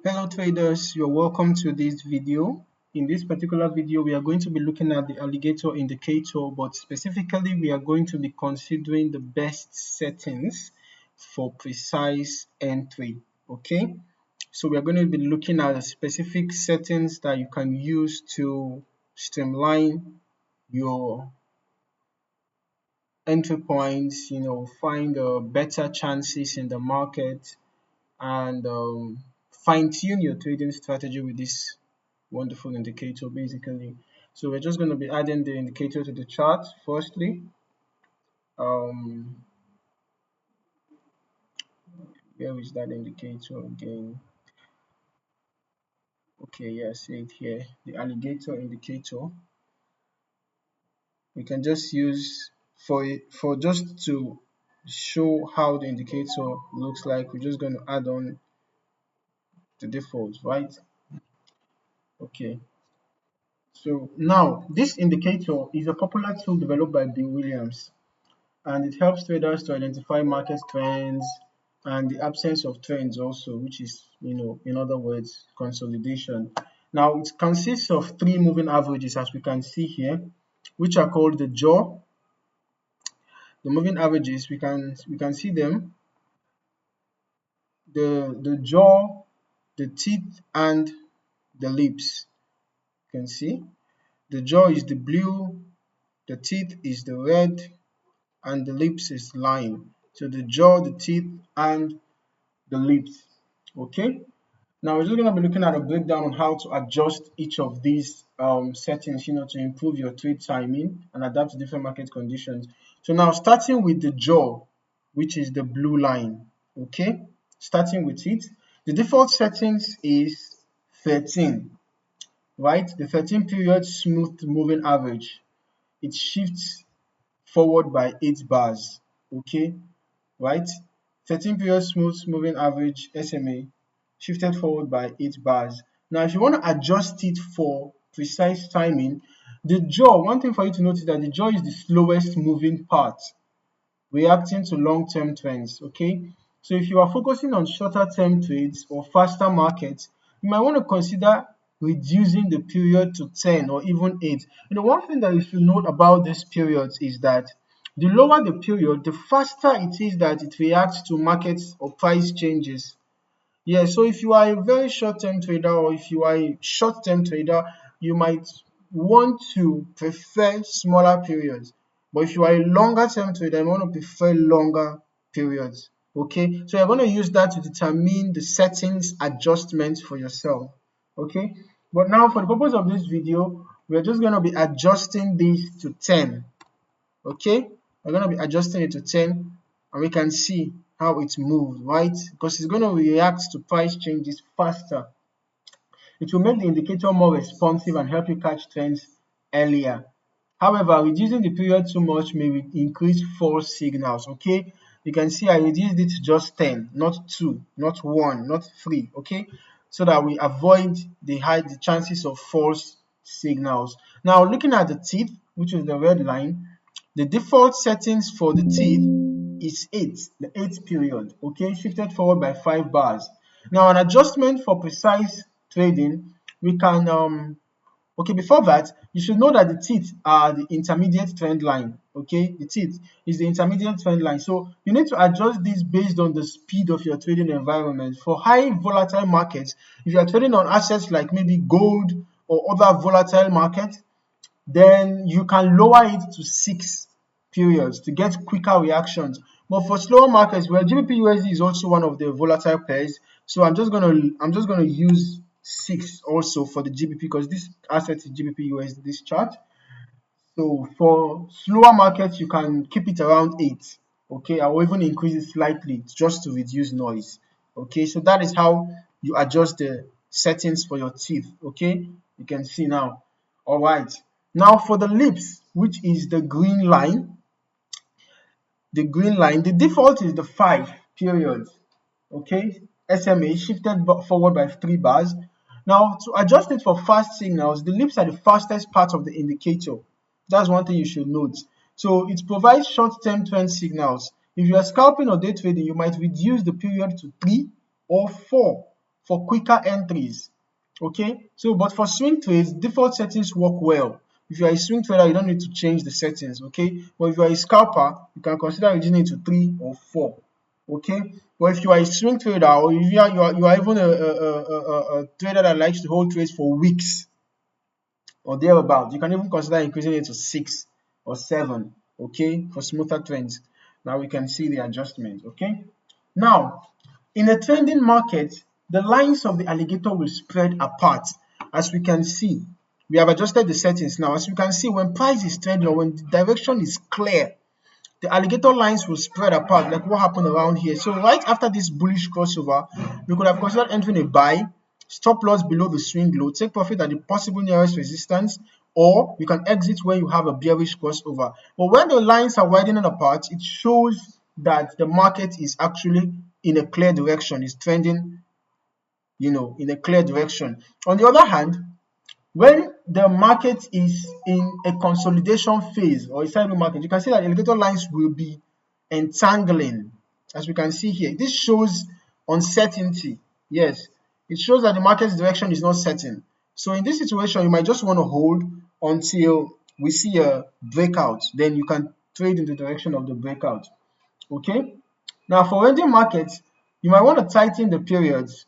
Hello traders, you're welcome to this video. In this particular video, we are going to be looking at the alligator indicator, but specifically we are going to be considering the best settings for precise entry. Okay, so we are going to be looking at the specific settings that you can use to streamline your entry points, find better chances in the market and fine-tune your trading strategy with this wonderful indicator basically. So we're just going to be adding the indicator to the chart firstly. um where is that indicator again? Okay, yeah, see it here, the alligator indicator. We can just use for just to show how the indicator looks like. We're just going to add on the default, right? Okay, so now this indicator is a popular tool developed by Bill Williams, and it helps traders to identify market trends and the absence of trends also, which is, in other words, consolidation. Now it consists of three moving averages, as we can see here, which are called the jaw. The moving averages, we can see them, the jaw, the teeth, and the lips. You can see the jaw is the blue, the teeth is the red, and the lips is lime. So the jaw, the teeth, and the lips. Okay, now we're just going to be looking at a breakdown on how to adjust each of these settings, to improve your trade timing and adapt to different market conditions. So now starting with the jaw, which is the blue line. Okay, starting with it, the default settings is 13, right? The 13 period smooth moving average. It shifts forward by 8 bars. Okay, right? 13 period smooth moving average SMA shifted forward by 8 bars. Now, if you want to adjust it for precise timing, the jaw, one thing for you to notice is that the jaw is the slowest moving part, reacting to long-term trends. Okay, so if you are focusing on shorter term trades or faster markets, you might want to consider reducing the period to 10 or even 8. One thing that you should note about these periods is that the lower the period, the faster it is that it reacts to market or price changes. Yeah, so if you are a very short-term trader or if you are a short-term trader, you might want to prefer smaller periods. But if you are a longer-term trader, you want to prefer longer periods. Okay, so you're going to use that to determine the settings adjustments for yourself. Okay, but now for the purpose of this video, we're just going to be adjusting this to 10. Okay, we're going to be adjusting it to 10, and we can see how it moves, right? Because it's going to react to price changes faster. It will make the indicator more responsive and help you catch trends earlier. However, reducing the period too much may increase false signals. Okay, you can see I reduced it to just 10, not 2, not 1, not 3. Okay, so that we avoid the chances of false signals. Now, looking at the teeth, which is the red line, the default settings for the teeth is 8, the 8th period. Okay, shifted forward by 5 bars. Now, an adjustment for precise trading, we can okay, before that, you should know that the teeth are the intermediate trend line. Okay, the teeth is the intermediate trend line. So you need to adjust this based on the speed of your trading environment. For high volatile markets, if you are trading on assets like maybe gold or other volatile markets, then you can lower it to 6 periods to get quicker reactions. But for slower markets, well, GBP USD is also one of the volatile pairs, so I'm just gonna use 6 also for the GBP because this asset is GBP USD, this chart. So for slower markets, you can keep it around 8. Okay, I will even increase it slightly just to reduce noise. Okay, so that is how you adjust the settings for your teeth. Okay, you can see now. All right, now for the lips, which is the green line, the default is the 5 period. Okay, SMA shifted forward by 3 bars. Now to adjust it for fast signals, the lips are the fastest part of the indicator. That's one thing you should note. So it provides short-term trend signals. If you are scalping or day trading, you might reduce the period to 3 or 4. for quicker entries. Okay, so but for swing trades, default settings work well. If you are a swing trader, you don't need to change the settings. Okay, but if you are a scalper, you can consider reducing it to 3 or 4. Okay, but if you are a swing trader, or if you are even a trader that likes to hold trades for weeks or thereabout, you can even consider increasing it to 6 or 7. Okay, for smoother trends. Now we can see the adjustment. Okay, now in a trending market, the lines of the alligator will spread apart. As we can see, we have adjusted the settings now. As you can see, when price is trending or when the direction is clear, the alligator lines will spread apart, like what happened around here. So right after this bullish crossover, we could have considered entering a buy, stop loss below the swing low, take profit at the possible nearest resistance, or you can exit when you have a bearish crossover. But when the lines are widening apart, it shows that the market is actually in a clear direction, is trending, in a clear direction. On the other hand, when the market is in a consolidation phase or a sideways market, you can see that alligator lines will be entangling, as we can see here. This shows uncertainty. Yes, it shows that the market's direction is not certain. So in this situation, you might just want to hold until we see a breakout. Then you can trade in the direction of the breakout. Okay. Now for ranging markets, you might want to tighten the periods.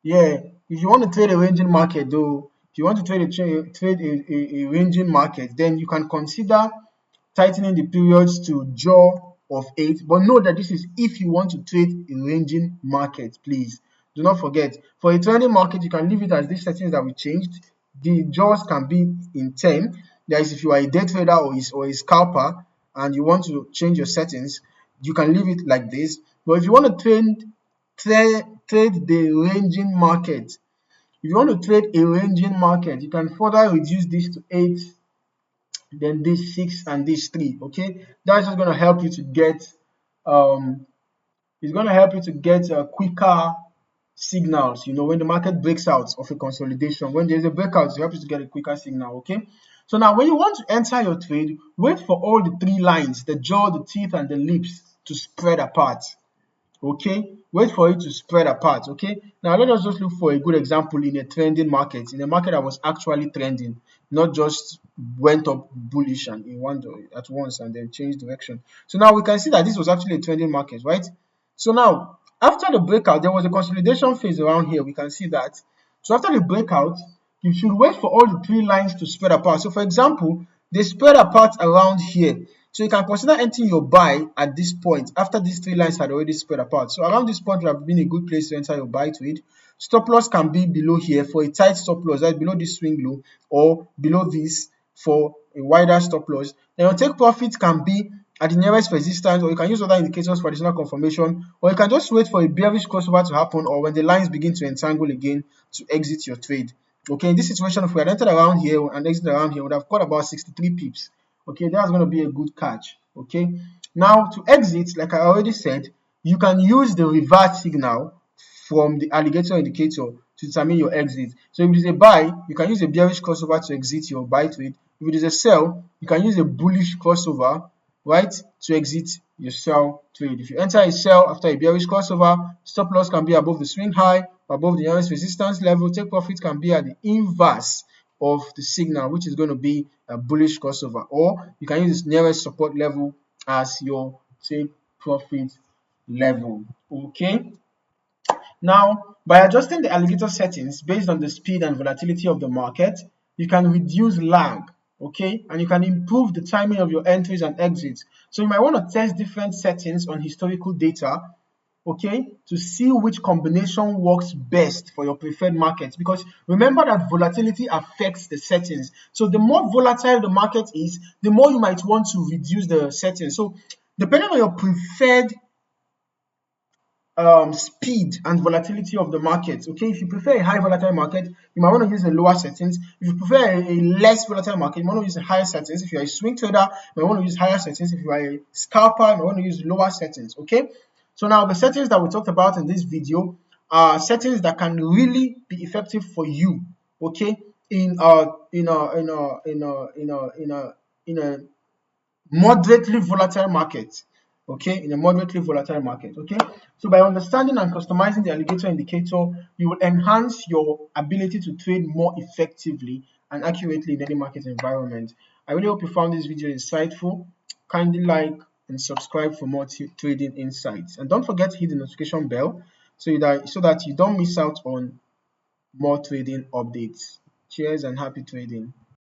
Yeah, if you want to trade a ranging market, though, if you want to trade a ranging market, then you can consider tightening the periods to jaw of 8. But know that this is if you want to trade a ranging market, please. Do not forget, for a trending market, you can leave it as these settings that we changed. The jaws can be in 10. That is, if you are a day trader or a scalper and you want to change your settings, you can leave it like this. But if you want to trade the ranging market, if you want to trade a ranging market, you can further reduce this to 8, then this 6, and this 3. Okay, that's just going to help you to get it's going to help you to get quicker signals. When the market breaks out of a consolidation, when there's a breakout, it helps you to get a quicker signal. Okay, so now when you want to enter your trade, wait for all the 3 lines, the jaw, the teeth, and the lips, to spread apart. Okay, wait for it to spread apart. Okay, now let us just look for a good example in a trending market, in a market that was actually trending, not just went up bullish and in one at once and then changed direction. So now we can see that this was actually a trending market, right? So now after the breakout, there was a consolidation phase around here. We can see that. So after the breakout, you should wait for all the 3 lines to spread apart. So for example, they spread apart around here. So you can consider entering your buy at this point after these 3 lines had already spread apart. So around this point would have been a good place to enter your buy trade. Stop loss can be below here for a tight stop loss, right below this swing low, or below this for a wider stop loss. Then your take profit can be at the nearest resistance, or you can use other indicators for additional confirmation, or you can just wait for a bearish crossover to happen, or when the lines begin to entangle again, to exit your trade. Okay, in this situation, if we had entered around here and exited around here, we would have got about 63 pips. Okay, that's going to be a good catch. Okay, now to exit, like I already said, you can use the reverse signal from the alligator indicator to determine your exit. So if it is a buy, you can use a bearish crossover to exit your buy trade. If it is a sell, you can use a bullish crossover, right, to exit your sell trade. If you enter a sell after a bearish crossover, stop loss can be above the swing high, above the nearest resistance level. Take profit can be at the inverse of the signal, which is going to be a bullish crossover, or you can use this nearest support level as your take profit level. Okay, now by adjusting the alligator settings based on the speed and volatility of the market, you can reduce lag. Okay, and you can improve the timing of your entries and exits. So you might want to test different settings on historical data, okay, to see which combination works best for your preferred market. Because remember that volatility affects the settings. So the more volatile the market is, the more you might want to reduce the settings. So depending on your preferred speed and volatility of the market. Okay, if you prefer a high volatile market, you might want to use the lower settings. If you prefer a less volatile market, you might want to use the higher settings. If you are a swing trader, you might want to use higher settings. If you are a scalper, you might want to use lower settings. Okay, so now the settings that we talked about in this video are settings that can really be effective for you. Okay, in a moderately volatile market. okay, in a moderately volatile market. Okay, so by understanding and customizing the alligator indicator, you will enhance your ability to trade more effectively and accurately in any market environment. I really hope you found this video insightful. Kindly like and subscribe for more trading insights, and don't forget to hit the notification bell so that you don't miss out on more trading updates. Cheers and happy trading.